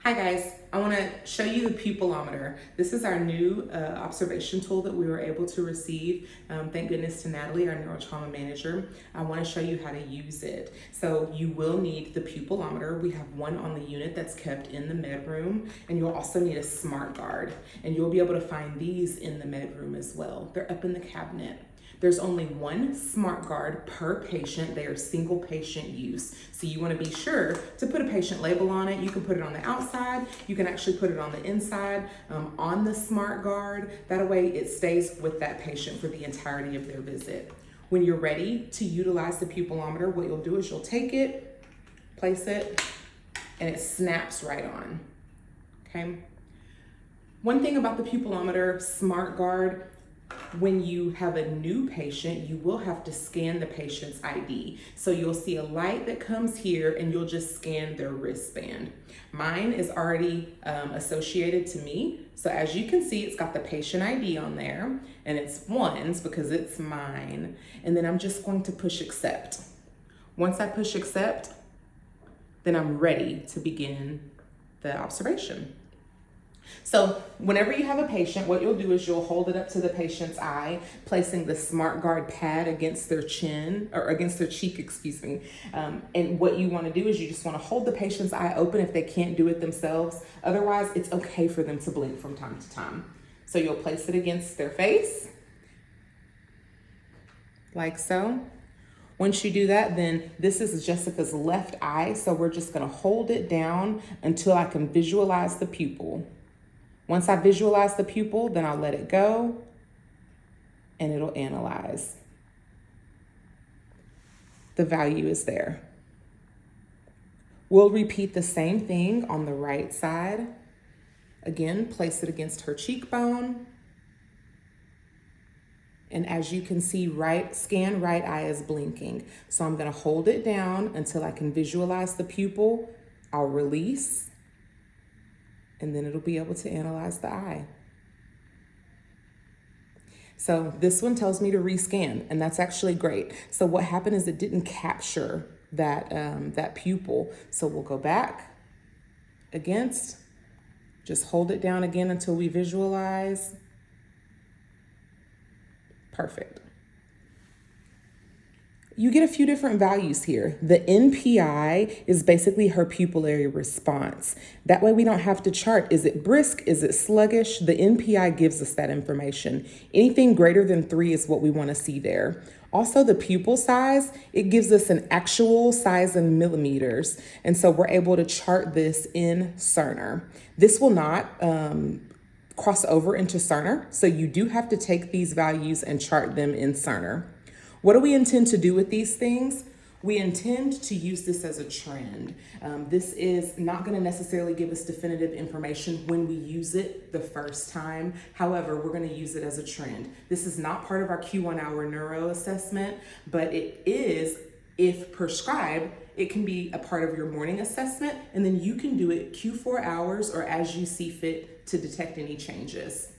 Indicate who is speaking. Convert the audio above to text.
Speaker 1: Hi guys, I want to show you the pupilometer. This is our new observation tool that we were able to receive. Thank goodness to Natalie, our neurotrauma manager. I want to show you how to use it. So you will need the pupilometer. We have one on the unit that's kept in the med room, and you'll also need a smart guard. And you'll be able to find these in the med room as well. They're up in the cabinet. There's only one smart guard per patient. They are single patient use. So you want to be sure to put a patient label on it. You can put it on the outside. You can actually put it on the inside on the smart guard. That way it stays with that patient for the entirety of their visit. When you're ready to utilize the pupilometer, what you'll do is you'll take it, place it, and it snaps right on, okay? One thing about the pupilometer smart guard, when you have a new patient, you will have to scan the patient's ID. So you'll see a light that comes here and you'll just scan their wristband. Mine is already associated to me. So as you can see, it's got the patient ID on there and it's ones because it's mine. And then I'm just going to push accept. Once I push accept, then I'm ready to begin the observation. So whenever you have a patient, what you'll do is you'll hold it up to the patient's eye, placing the smart guard pad against their chin or against their cheek, excuse me. And what you want to do is you just want to hold the patient's eye open if they can't do it themselves. Otherwise, it's okay for them to blink from time to time. So you'll place it against their face, like so. Once you do that, then this is Jessica's left eye. So we're just going to hold it down until I can visualize the pupil. Once I visualize the pupil, then I'll let it go and it'll analyze. The value is there. We'll repeat the same thing on the right side. Again, place it against her cheekbone. And as you can see, scan right eye is blinking. So I'm going to hold it down until I can visualize the pupil. I'll release. And then it'll be able to analyze the eye. So this one tells me to rescan, and that's actually great. So what happened is it didn't capture that pupil. So we'll go back against, just hold it down again until we visualize. Perfect. You get a few different values here. The NPI is basically her pupillary response. That way we don't have to chart, is it brisk, is it sluggish? The NPI gives us that information. Anything greater than 3 is what we want to see there. Also the pupil size, it gives us an actual size in millimeters. And so we're able to chart this in Cerner. This will not cross over into Cerner. So you do have to take these values and chart them in Cerner. What do we intend to do with these things? We intend to use this as a trend. This is not going to necessarily give us definitive information when we use it the first time. However, we're going to use it as a trend. This is not part of our Q1 hour neuro assessment, but it is, if prescribed, it can be a part of your morning assessment, and then you can do it Q4 hours or as you see fit to detect any changes.